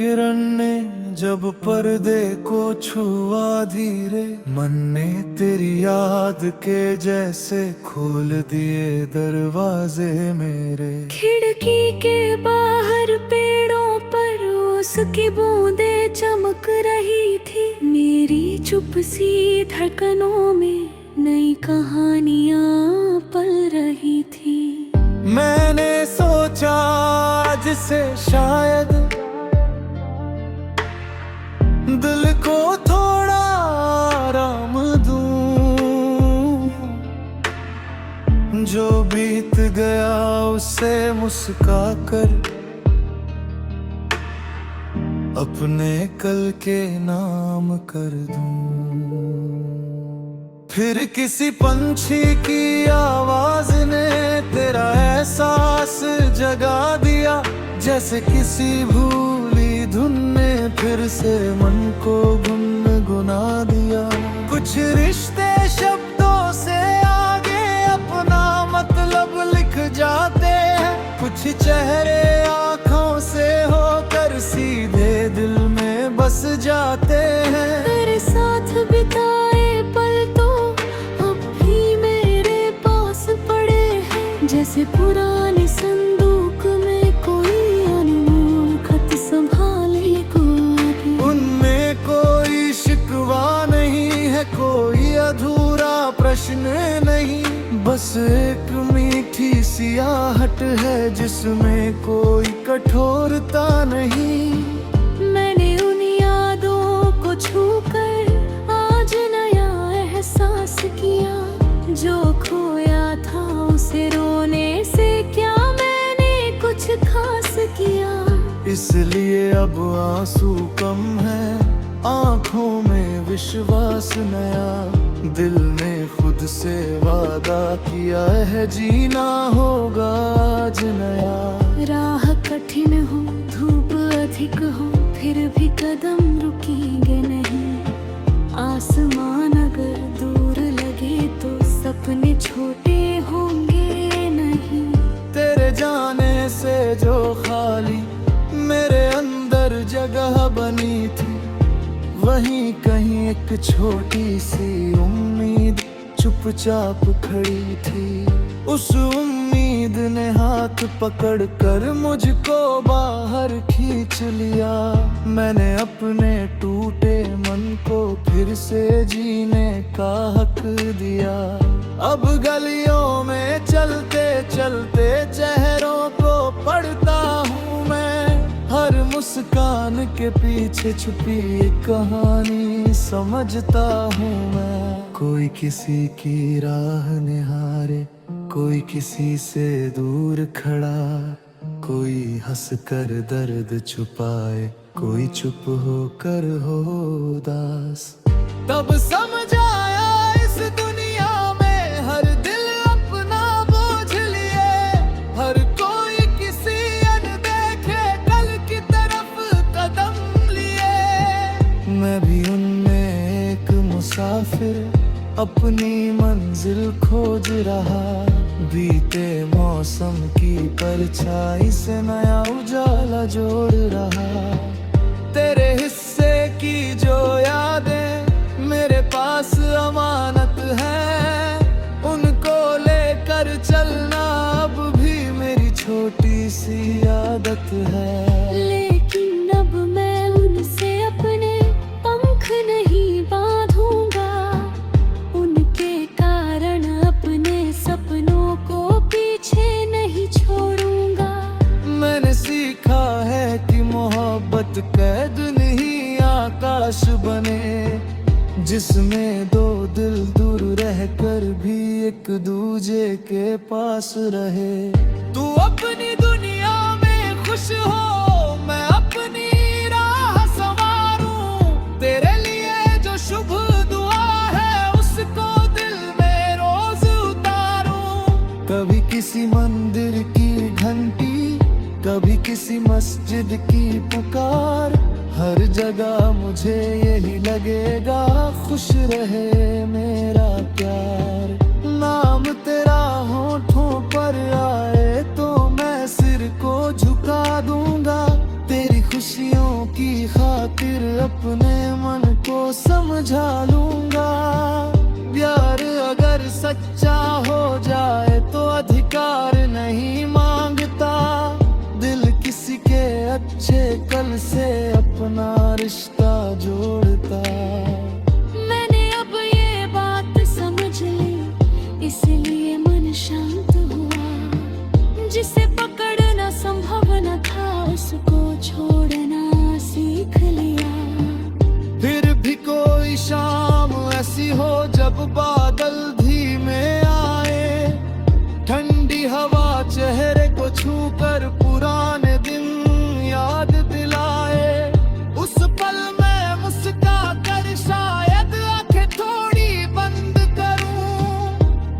किरण ने जब पर्दे को छुआ धीरे, मन ने तेरी याद के जैसे खोल दिए दरवाजे मेरे। खिड़की के बाहर पेड़ों पर उसकी बूंदें चमक रही थी। मेरी चुप सी धड़कनों में नई कहानियां पल रही थी। मैंने सोचा आज से शायद दिल को थोड़ा आराम दूं, जो बीत गया उसे मुस्का कर अपने कल के नाम कर दूं। फिर किसी पंछी की आवाज ने तेरा एहसास जगा दिया, जैसे किसी भूली धुन ने फिर से मन को गुनगुना दिया। कुछ रिश्ते शब्दों से आगे अपना मतलब लिख जाते हैं, कुछ चेहरे आँखों से होकर सीधे दिल में बस जाते हैं। तेरे साथ बिताए पल तो अब भी मेरे पास पड़े हैं, जैसे पुराने संदूक में कोई अनमोल खत संभाले को। उनमें कोई शिकवा नहीं है, कोई अधूरा प्रश्न नहीं, बस एक मीठी सी आहट है जिसमें कोई कठोरता नहीं। मैंने उन यादों को छूकर आज नया एहसास किया, जो खोया था उसे रोने से क्या मैंने कुछ खास किया। इसलिए अब आंसू कम है, आंखों में विश्वास नया, दिल ने खुद से वादा किया है जीना होगा आज नया। राह कठिन हो, धूप अधिक हो, फिर भी कदम रुकेंगे नहीं। आसमान अगर दूर लगे तो सपने छोटे होंगे नहीं। तेरे जाने से जो खाली मेरे अंदर जगह बनी थी, वहीं कहीं एक छोटी सी उम्मीद चुपचाप खड़ी थी। उस उम्मीद ने हाथ पकड़ कर मुझको बाहर खींच लिया। मैंने अपने टूटे मन को फिर से जीने का हक दिया। अब गलियों में चलते चलते चेहरों को पढ़ता हूँ मैं, हर मुस्कान के पीछे छुपी एक कहानी समझता हूँ मैं। कोई किसी की राह निहारे, कोई किसी से दूर खड़ा, कोई हंस कर दर्द छुपाए, कोई चुप होकर हो उदास। तब समझ आया इस दुनिया में हर दिल अपना बोझ लिए, हर कोई किसी अनदेखे कल की तरफ कदम लिए। मैं भी उनमें एक मुसाफिर अपनी मंजिल खोज रहा, बीते मौसम की परछाई से नया उजाला जोड़ रहा। तेरे हिस्से की जो यादें मेरे पास अमानत है, उनको लेकर चलना अब भी मेरी छोटी सी आदत है। लेकिन अब मैं उनसे अपने पंख नहीं बांधूंगा, उनके कारण अपने सपनों को पीछे नहीं छोड़ूंगा। मैंने सीखा है कि मोहब्बत कैद नहीं आकाश बने, जिसमें दो दिल दूर रहकर भी एक दूजे के पास रहे। तू अपनी दुनिया में खुश हो, मैं अपनी राह संवारूं, तेरे लिए जो शुभ दुआ है उसको दिल में रोज उतारूं। कभी किसी मंदिर की घंटी, कभी किसी मस्जिद की पुकार, हर जगह मुझे यही लगेगा खुश रहे मेरा प्यार। नाम तेरा होठों पर आए तो मैं सिर को झुका दूंगा, तेरी खुशी खुशियों की खातिर अपने मन को समझा लूंगा। प्यार अगर सच्चा हो जाए तो अधिकार नहीं मांगता। दिल किसी के अच्छे कल से अपना रिश्ता जोड़ता। मैंने अब ये बात समझ ली, इसलिए मन शांत हुआ। जिसे पकड़ना संभव न था उसको छोड़ना सीख लिया। फिर भी कोई शाम ऐसी हो जब बादल धीमे आए, ठंडी हवा चेहरे को छूकर पुराने दिन याद दिलाए। उस पल में मुस्का कर शायद आंखें थोड़ी बंद करूं,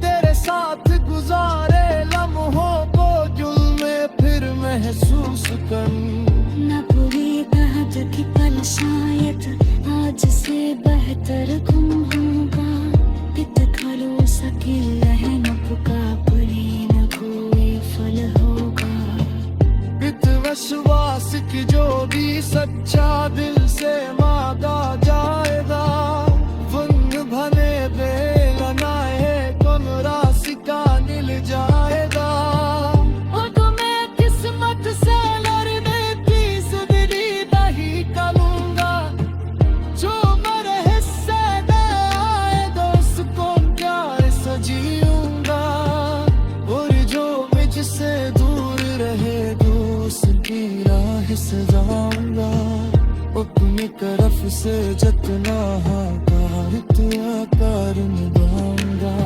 तेरे साथ गुजारे लम्हों को जुल्मे फिर महसूस करूं। न पूरी कहत की पल शायद आज से बेहतर गुम होगा। पित खलो सके रहन पुका पड़े न कोई फल होगा। पित विश्वास की जो भी सच्चा दिल से मांगा जाएगा। वंग भने बेलनाए कम राशि का मिल जाएगा। और तुम्हें किस्मत से लड़ने की जिंदगी नहीं करूंगा। जो मेरे हिस्से दे आए दोस्त को प्यार से जीऊंगा। और जो मुझसे दूर रहे दोस्त की राह से जाऊंगा। अपनी तरफ से जितना हाकार आकार निभाऊंगा।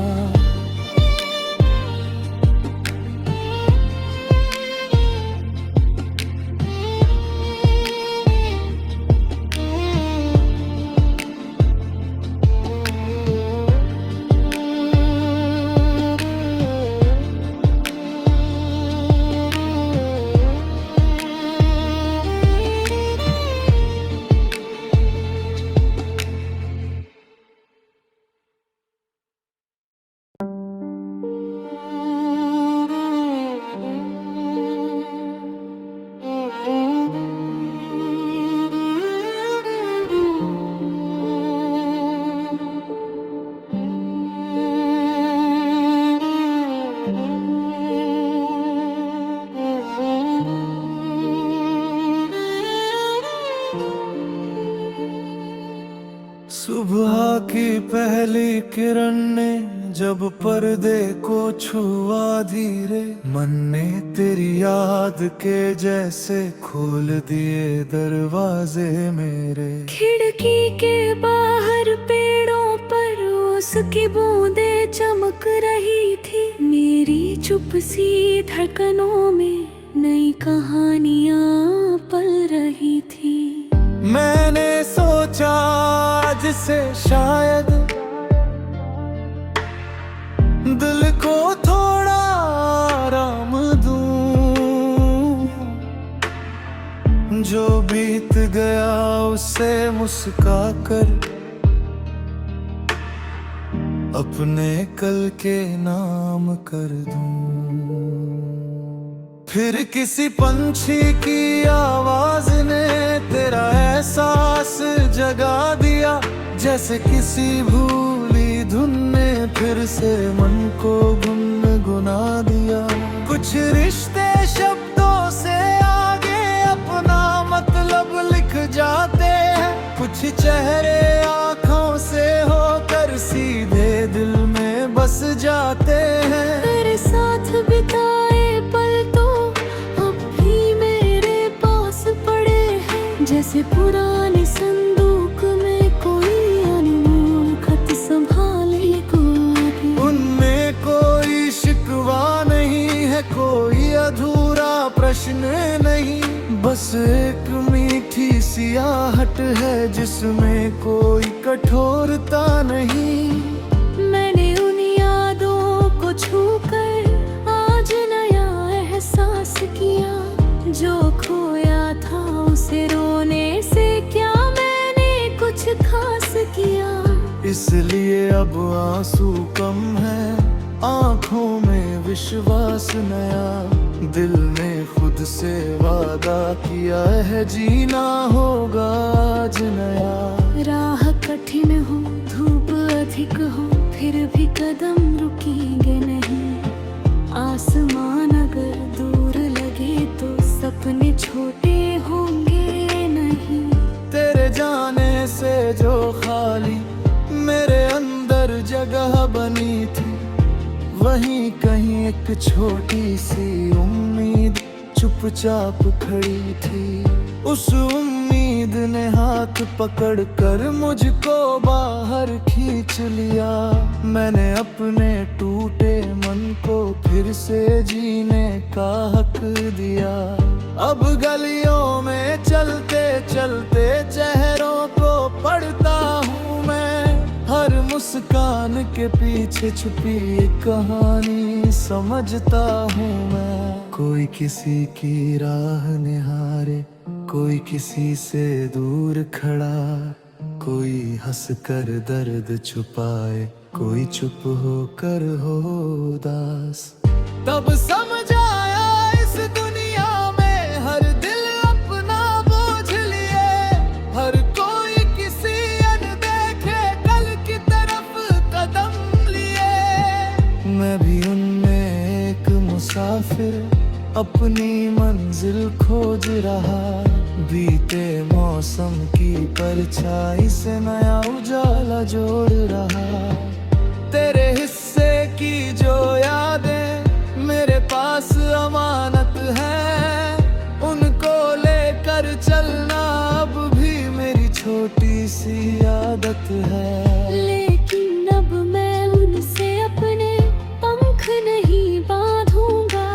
सुबह की पहली किरण ने जब पर्दे को छुआ धीरे, मन ने तेरी याद के जैसे खोल दिए दरवाजे मेरे। खिड़की के बाहर पेड़ों पर उसकी बूंदें चमक रही थी। मेरी चुप सी धड़कनों में नई कहानियां पल रही थी। मैंने सोचा आज से शायद दिल को थोड़ा आराम दूं। जो बीत गया उसे मुस्का कर अपने कल के नाम कर दूं। फिर किसी पंछी की आवाज ने तेरा एहसास जगा दिया। जैसे किसी भूली धुन ने फिर से मन को गुनगुना दिया। कुछ रिश्ते शब्दों से आगे अपना मतलब लिख जाते हैं। कुछ चेहरे आँखों से होकर सीधे दिल में बस जाते हैं। तेरे साथ बिताए पल तो अब भी मेरे पास पड़े हैं। जैसे पुरानी संदूक में कोई अनमोल खत संभाले को आगे। उनमें कोई शिकवा नहीं है, कोई अधूरा प्रश्न नहीं। बस एक मीठी सियाहट है जिसमें कोई कठोरता नहीं। मैंने उन यादों को छूकर आज नया एहसास किया। जो खोया था उसे रोने से क्या मैंने कुछ खास किया। इसलिए अब आंसू कम है, आंखों में विश्वास नया, दिल ने खुद से वादा किया है जीना होगा आज नया। राह कठिन हो, धूप अधिक हो, फिर भी कदम रुकेंगे नहीं। आसमान अगर दूर लगे तो सपने छोटे होंगे नहीं। तेरे जाने से जो खाली मेरे अंदर जगह बनी थी, वहीं कहीं एक छोटी सी उम्मीद चुपचाप खड़ी थी। उस उम्मीद ने हाथ पकड़ कर मुझको बाहर खींच लिया। मैंने अपने टूटे मन को फिर से जीने का हक दिया। अब गलियों में चलते चलते चेहरों को पढ़ता हूँ मैं, हर मुस्कान के पीछे छुपी एक कहानी समझता हूँ मैं। कोई किसी की राह निहारे, कोई किसी से दूर खड़ा, कोई हंस कर दर्द छुपाए, कोई चुप होकर हो उदास। तब समझ आया इस दुनिया में हर दिल अपना बोझ लिए, हर कोई किसी अनदेखे कल की तरफ कदम लिए। मैं भी उनमें एक मुसाफिर अपनी मंजिल खोज रहा, बीते मौसम की परछाई से नया उजाला जोड़ रहा। तेरे हिस्से की जो यादें मेरे पास अमानत है, उनको लेकर चलना अब भी मेरी छोटी सी आदत है। लेकिन अब मैं उनसे अपने पंख नहीं बांधूंगा,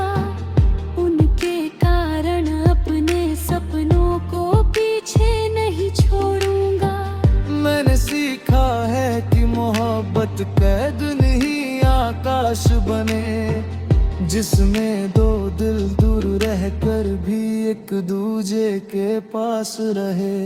उनके कारण अपने सपनों को पीछे नहीं छोड़ूंगा। मैंने सीखा है कि मोहब्बत कैद नहीं आकाश बने, जिसमें दो दिल दूर रहकर भी एक दूजे के पास रहे।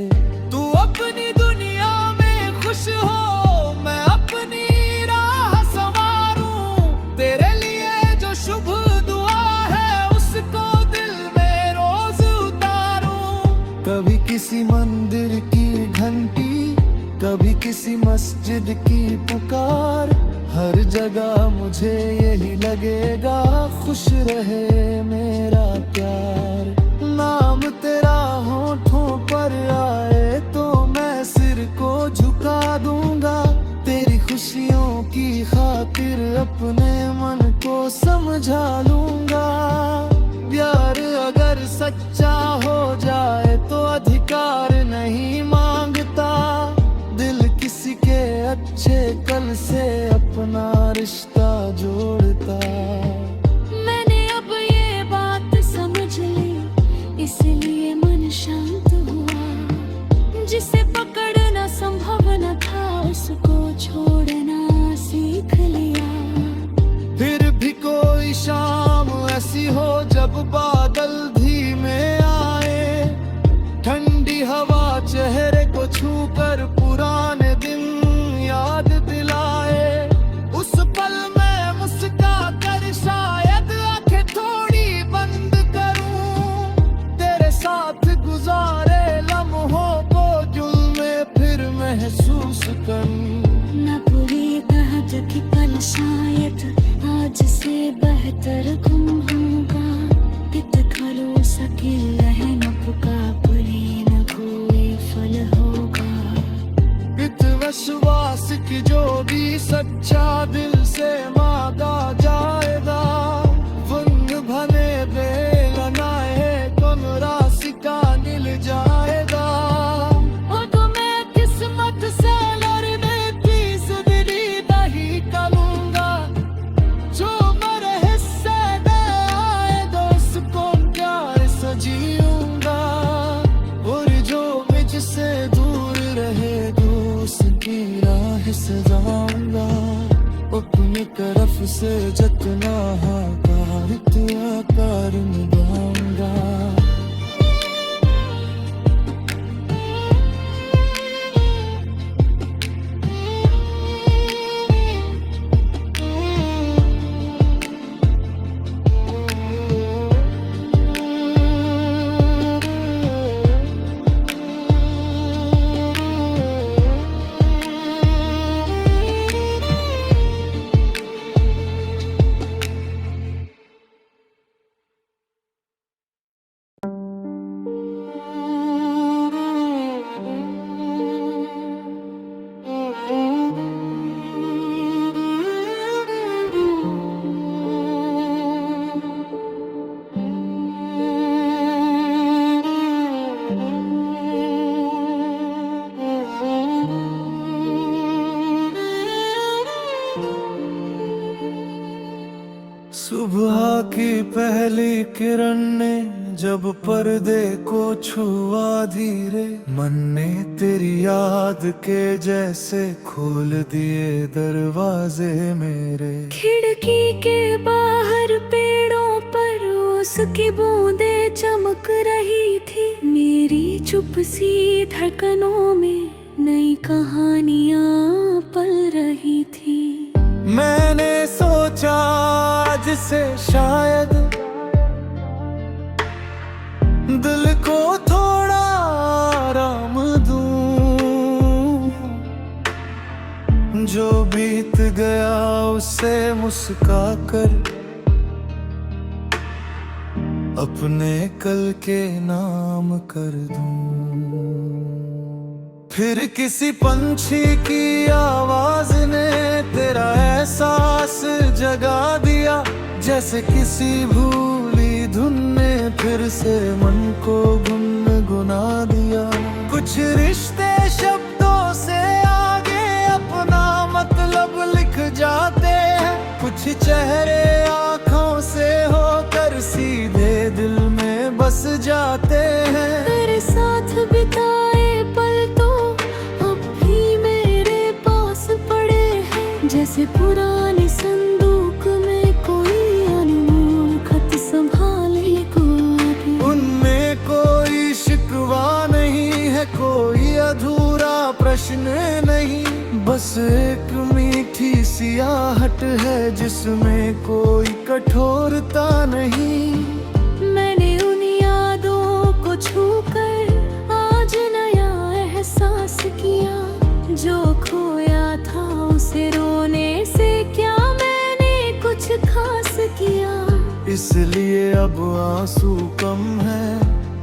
तू अपनी दुनिया में खुश हो, मैं अपनी राह संवारूं, तेरे लिए जो शुभ दुआ है उसको दिल में रोज उतारूं। कभी किसी मंदिर की घंटी, कभी किसी मस्जिद की पुकार, हर जगह मुझे यही लगेगा खुश रहे मेरा प्यार। नाम तेरा होठों पर आए तो मैं सिर को झुका दूंगा, तेरी खुशियों की खातिर अपने मन को समझा लूंगा। प्यार अगर सच्चा हो जाए तो अधिकार नहीं मांगता, दिल किसी के अच्छे कल से अपना रिश्ता जोड़ता। मैंने अब ये बात समझ ली, इसलिए मन शांत हुआ। जिसे पकड़ना संभव न था उसको छोड़ना सीख लिया। फिर भी कोई शाम ऐसी हो जब बादल धीमे आए, ठंडी हवा चेहरे को छूकर पुराने दिन याद दिलाए। उस पल में मुस्का कर शायद आंखें थोड़ी बंद करूं, तेरे साथ गुजारे लम्हों को दिल में फिर महसूस करूं। न पूरी तरह की पल शायद आज से बेहतर गुम होगा। कित खलो सके रहन पुका पूरी न कोई फल होगा। इत विश्वास की जो भी सच्चा दिल से मांगा जाएगा, वंग भने बेलनाए कौन राशि का मिल जाएगा। वो तो मैं किस्मत से लड़ने की सुधरी नहीं करूंगा, जो मेरे हिस्से में आएगा उसको प्यार से जीऊंगा। और जो मुझसे दूर रहेगा उसकी राह से जाऊंगा, अपनी तरफ से जितना हाकार इतना कार निभाऊंगा। सुबह की पहली किरण ने जब पर्दे को छुआ धीरे, मन ने तेरी याद के जैसे खोल दिए दरवाजे मेरे। खिड़की के बाहर पेड़ों पर उसकी बूंदें चमक रही थी, मेरी चुप सी धड़कनों में नई कहानियां पल रही थी। मैंने सोचा आज से शायद दिल को थोड़ा आराम दूं, जो बीत गया उसे मुस्का कर अपने कल के नाम कर दूं। फिर किसी पंछी की आवाज ने तेरा एहसास जगा दिया, जैसे किसी भूली धुन ने फिर से मन को गुनगुना दिया। कुछ रिश्ते शब्दों से आगे अपना मतलब लिख जाते हैं, कुछ चेहरे आँखों से होकर सीधे दिल में बस जाते हैं। तेरे साथ बिताए पल तो अब भी मेरे पास पड़े हैं, जैसे पुरानी संदूक में कोई अनमोल खत संभाले कोई। उनमें कोई शिकवा नहीं है, कोई अधूरा प्रश्न नहीं, बस एक मीठी सी आहट है जिसमें कोई कठोरता नहीं। मैंने उन यादों को छूकर आज नया एहसास किया, जो खोया था उसे रोने से क्या मैंने कुछ खास किया। इसलिए अब आंसू कम है,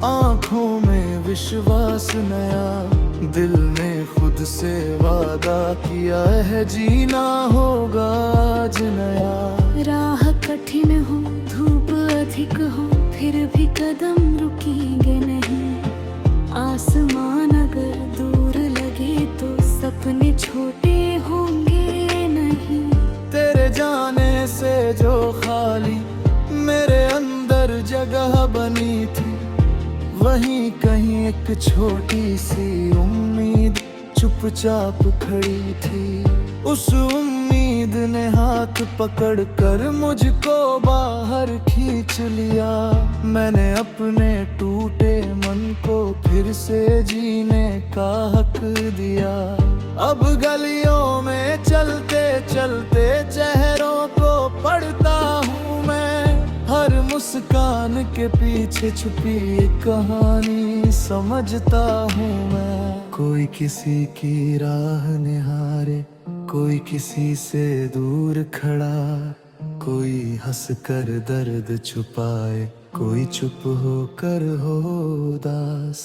आंखों में विश्वास नया, दिल ने खुद से वादा किया है जीना होगा आज नया। राह कठिन हो, धूप अधिक हो, फिर भी कदम रुकेंगे नहीं। आसमान अगर दूर लगे तो सपने छोटे होंगे नहीं। तेरे जाने से जो खाली मेरे अंदर जगह बनी थी, वहीं कहीं एक छोटी सी उम्मीद चुपचाप खड़ी थी। उस उम्मीद ने हाथ पकड़ कर मुझको बाहर खींच लिया। मैंने अपने टूटे मन को फिर से जीने का हक दिया। अब गलियों में चलते चलते चेहरों को पढ़ता हूँ मैं, हर मुस्कान के पीछे छुपी एक कहानी समझता हूँ मैं। कोई किसी की राह निहारे, कोई किसी से दूर खड़ा, कोई हंस कर दर्द छुपाए, कोई चुप होकर हो उदास।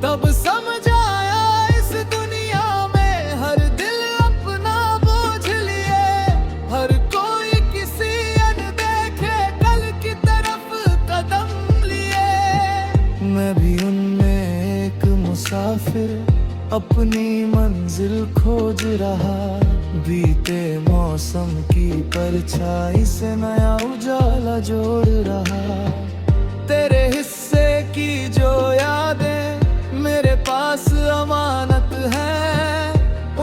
तब समझ आया इस दुनिया में हर दिल अपना बोझ लिए, हर कोई किसी अनदेखे कल की तरफ कदम लिए। मैं भी उनमें एक मुसाफिर अपनी मंजिल खोज रहा, बीते मौसम की परछाई से नया उजाला जोड़ रहा। तेरे हिस्से की जो यादें मेरे पास अमानत है,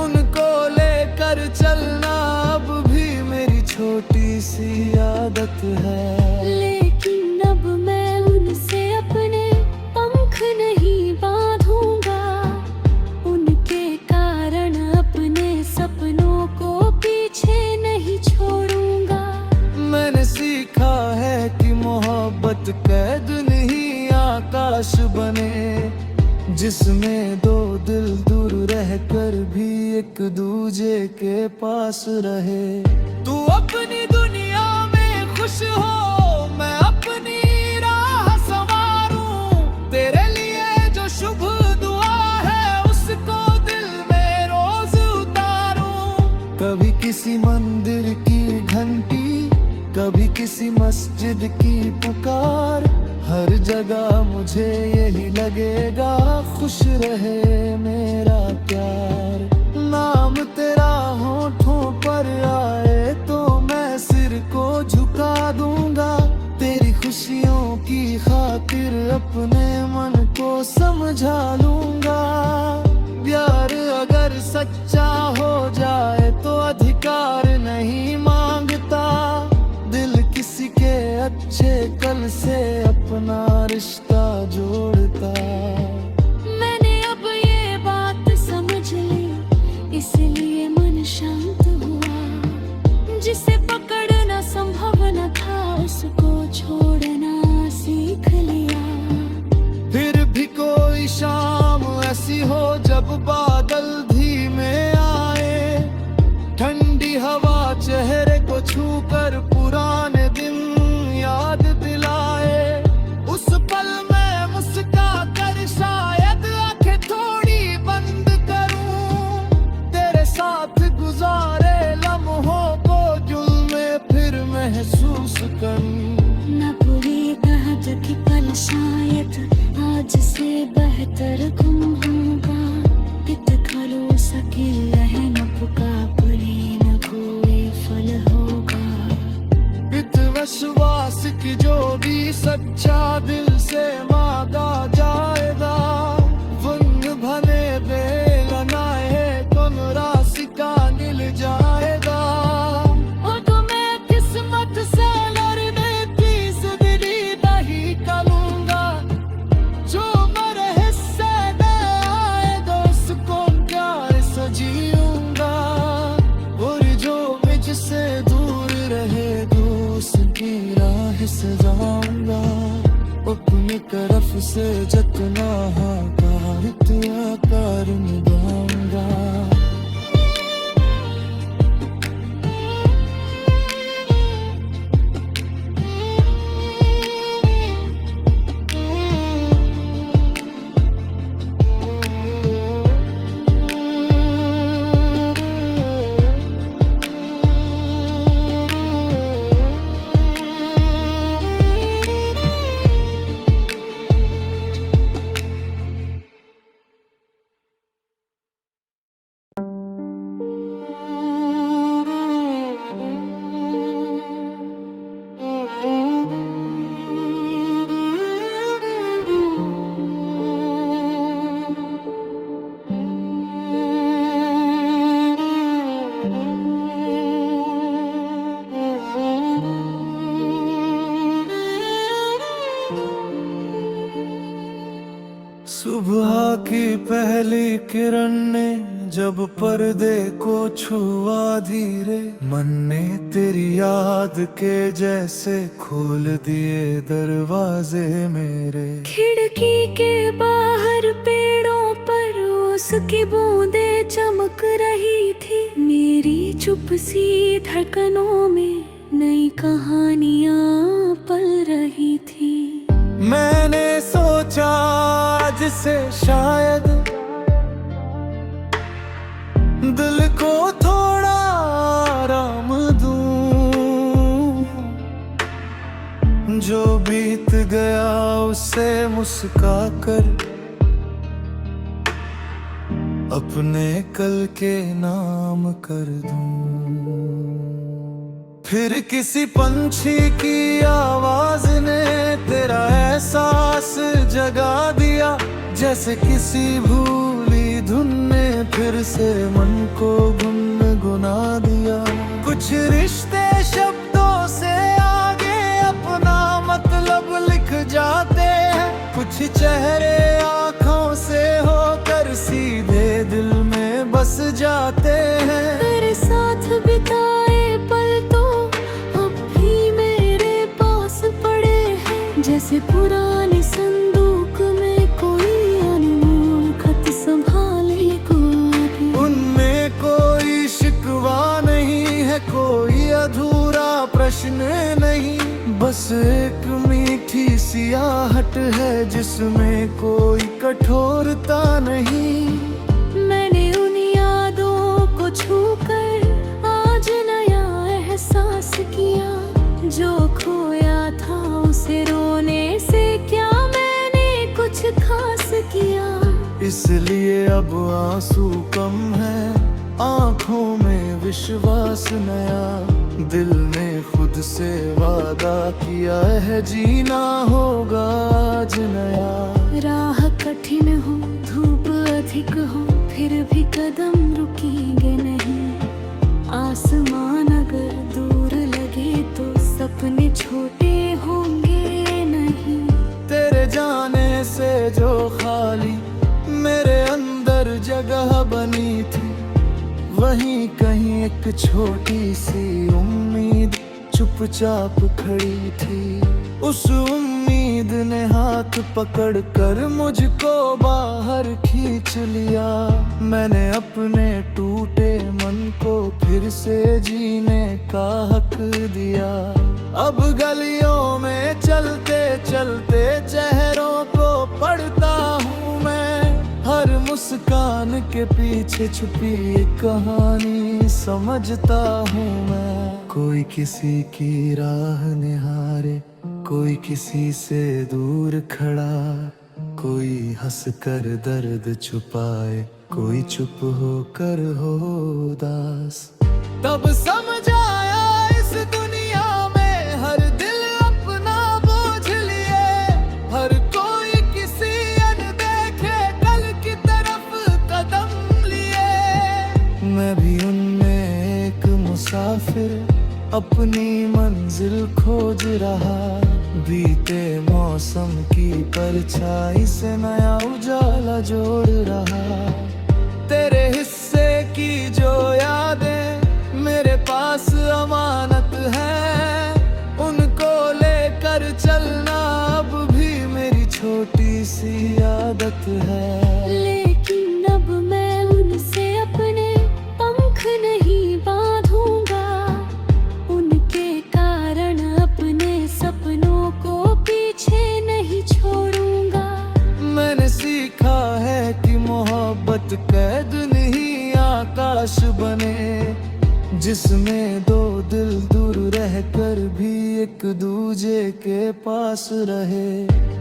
उनको लेकर चलना अब भी मेरी छोटी सी आदत है। लेकिन अब मैं उनसे अपने पंख नहीं बांधूंगा, उनके कारण अपने सपनों को पीछे नहीं छोड़ूंगा। मैंने सीखा है कि मोहब्बत कैद नहीं आकाश बने, जिसमें दो दिल दूर रहकर भी एक दूजे के पास रहे। तू अपनी दुनिया में खुश हो, मैं अपनी राह संवारूं, तेरे लिए जो शुभ दुआ है उसको दिल में रोज उतारूं। कभी किसी मंदिर की घंटी, कभी किसी मस्जिद की पुकार, हर जगह मुझे यही लगेगा खुश रहे मेरा प्यार। नाम तेरा होठों पर आए तो मैं सिर को झुका दूं, अगर सच्चा हो जाए तो अधिकार नहीं मांगता। दिल किसी के अच्छे कल से अपना रिश्ता जोड़ता। मैंने अब ये बात समझ ली, इसलिए मन शांत हुआ। जिसे पकड़ना संभव न था, उसको छोड़ना सीख लिया। फिर भी कोई शाम ऐसी हो जब बादल धीमे आए, ठंडी हवा चेहरे को छूकर पुराने दिन याद दिलाए। उस पल में मुस्का कर शायद आंखें थोड़ी बंद करूं, तेरे साथ गुजारे लम्हों को जुल्मे फिर महसूस करूं। न पूरी कहत की पल शायद आज से बेहतर गुम होगा। इत खलो सके रहन पुका पड़े न कोई फल होगा। इत विश्वास की जो भी सच्चा दिल से मांगा जाएगा। वंग भले बेलनाए कम राशि का मिल जाएगा। और तुम्हें किस्मत से लड़ने की जिंदगी नहीं करूंगा। जो मेरे हिस्से में आएगा उसको प्यार से जीऊंगा। और जो मुझसे दूर रहेगा उसकी राह से जाऊंगा। अपनी तरफ से जितना होगा इतना कर निभाऊंगा। सुबह की पहली किरण ने जब पर्दे को छुआ धीरे, मन ने तेरी याद के जैसे खोल दिए दरवाजे मेरे। खिड़की के बाहर पेड़ों पर उसकी बूंदें चमक रही थी। मेरी चुप सी धड़कनों में नई कहानियां पल रही थी। मैंने सोचा आज से शायद दिल को थोड़ा आराम दूं। जो बीत गया उसे मुस्का कर अपने कल के नाम कर दूं। फिर किसी पंछी की आवाज ने तेरा एहसास जगा दिया। जैसे किसी भूली धुन ने फिर से मन को गुनगुना दिया। कुछ रिश्ते शब्दों से आगे अपना मतलब लिख जाते हैं। कुछ चेहरे आँखों से होकर सीधे दिल में बस जाते हैं। तेरे साथ बिताए पल तो अब भी मेरे पास पड़े हैं। जैसे पुरानी संदूक में कोई अनमोल खत संभाले को। उनमें कोई शिकवा नहीं है, कोई अधूरा प्रश्न नहीं। बस एक मीठी सियाहट है जिसमें कोई कठोरता नहीं। मैंने उन यादों को छूकर आज नया एहसास किया। जो खोया था उसे रोने से क्या मैंने कुछ खास किया। इसलिए अब आंसू कम है, आंखों में विश्वास नया। दिल ने खुद से वादा किया है जीना होगा आज नया। राह कठिन हो, धूप अधिक हो, फिर भी कदम थी, वहीं कहीं एक छोटी सी उम्मीद चुपचाप खड़ी थी। उस उम्मीद ने हाथ पकड़ कर मुझको बाहर खींच लिया। मैंने अपने टूटे मन को फिर से जीने का हक दिया। अब गलियों में चलते चलते चेहरों को पढ़ता हूँ मैं, हर मुस्कान के पीछे छुपी एक कहानी समझता हूँ मैं। कोई किसी की राह निहारे, कोई किसी से दूर खड़ा, कोई हंस कर दर्द छुपाए, कोई चुप होकर हो उदास। तब समझ आया इस दुनिया में हर दिल अपना बोझ लिए, हर कोई किसी अनदेखे कल की तरफ कदम लिए। मैं भी उनमें एक मुसाफिर अपनी मंजिल खोज रहा, बीते मौसम की परछाई से नया उजाला जोड़ रहा। तेरे हिस्से की जो यादें मेरे पास अमानत है, उनको लेकर चलना अब भी मेरी छोटी सी आदत है। लेकिन अब मैं उनसे अपने पंख नहीं बांधूंगा, उनके कारण अपने सपनों को पीछे नहीं छोड़ूंगा। मैंने सीखा है कि मोहब्बत कैद नहीं आकाश बने, जिसमें दो दिल दूर रहकर भी एक दूजे के पास रहे।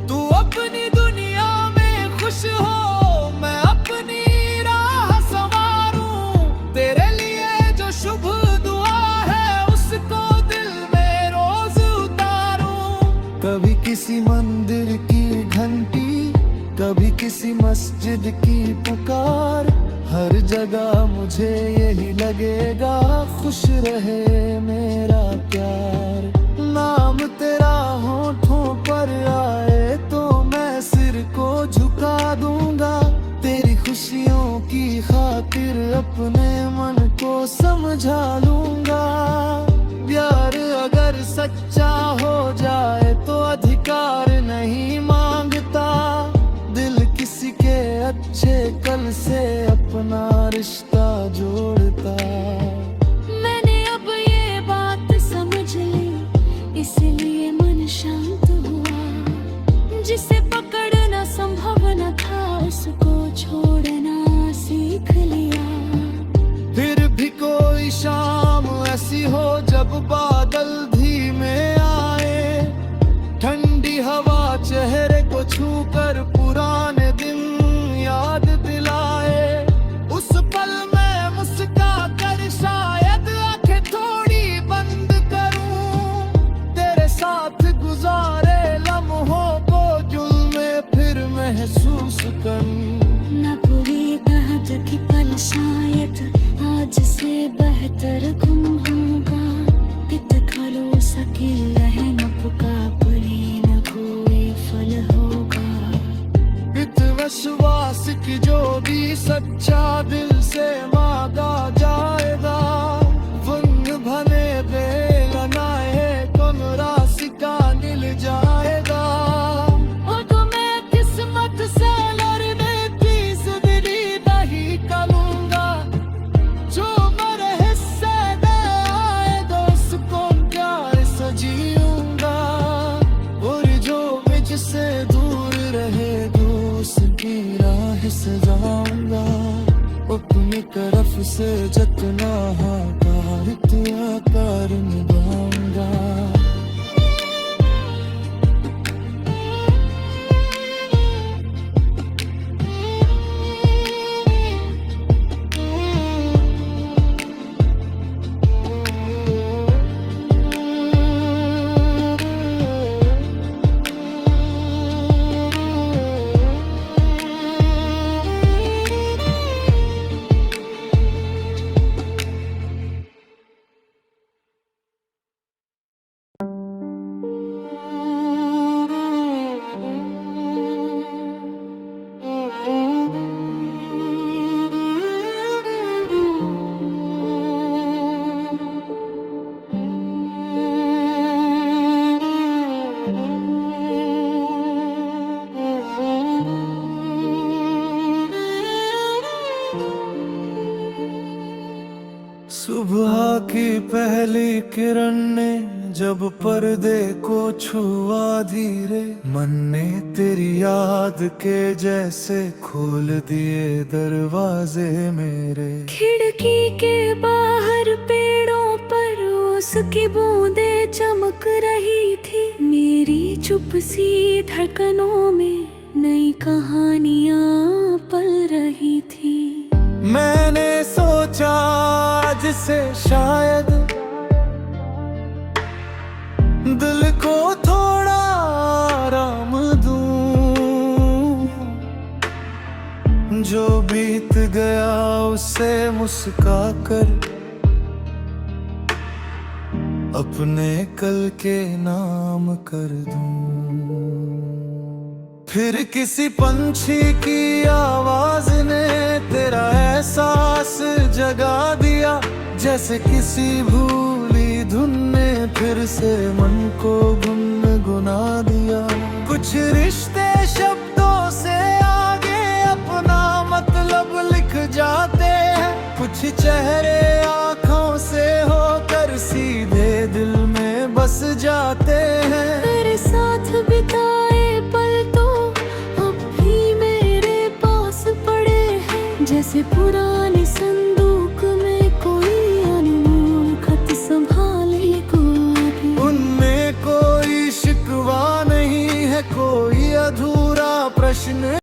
तू अपनी दुनिया में खुश हो, मैं अपनी राह संवारूं, तेरे लिए जो शुभ दुआ है उसको दिल में रोज उतारूं। कभी किसी मंदिर की घंटी, कभी किसी मस्जिद की पुकार, हर जगह मुझे यही लगेगा खुश रहे मेरा प्यार। नाम तेरा होठों पर आए तो मैं सिर को झुका दूंगा, तेरी खुशियों की खातिर अपने मन को समझा लूंगा। प्यार अगर सच्चा हो जाए तो अधिकार नहीं मांगता, दिल किसी के अच्छे कल से अपना रिश्ता जोड़ता। मैंने अब ये बात समझ ली, इसलिए मन शांत हुआ। जिसे पकड़ना संभव न था उसको छोड़ना सीख लिया। फिर भी कोई शाम ऐसी हो जब बादल धीमे आए, ठंडी हवा चेहरे को छूकर पुराने दिन याद दिलाए। उस पल में मुस्का कर शायद आंखें थोड़ी बंद करूं, तेरे साथ गुजारे लम्हों को जुल्मे फिर महसूस करूं। न पूरी बात की पल शायद आज से बेहतर गुम होगा, इत खलो सके रहन पुका पड़ी न कोई फल होगा। इत विश्वास की जो भी सच्चा दिल से मांगा जाएगा, वन भले बेलनाए कम राशि का मिल जाएगा। और तो मैं किस्मत से लड़ने की जिंदगी नहीं करूंगा, जो मेरे हिस्से में आएगा उसको प्यार से जीऊंगा, और जो मुझसे दूर रहेगा उसकी राह से जाऊंगा। अपनी तरफ से जितना कार निभाऊंगा। सुबह की पहली किरण ने जब पर्दे को छुआ धीरे, मन ने तेरी याद के जैसे खोल दिए दरवाजे मेरे। खिड़की के बाहर पेड़ों पर उसकी बूंदें चमक रही थी, मेरी चुप सी धड़कनों में नई कहानियां पल रही थी। मैंने सोचा आज से शायद दिल को थोड़ा आराम दूं, जो बीत गया उसे मुस्का कर अपने कल के नाम कर दूं। फिर किसी पंछी की आवाज ने तेरा एहसास जगा दिया, जैसे किसी भूली धुन ने फिर से मन को गुनगुना दिया। कुछ रिश्ते शब्दों से आगे अपना मतलब लिख जाते हैं, कुछ चेहरे आंखों से होकर सीधे दिल में बस जाते हैं। तेरे साथ बिताए पल तो अब भी मेरे पास पड़े हैं, जैसे पुरानी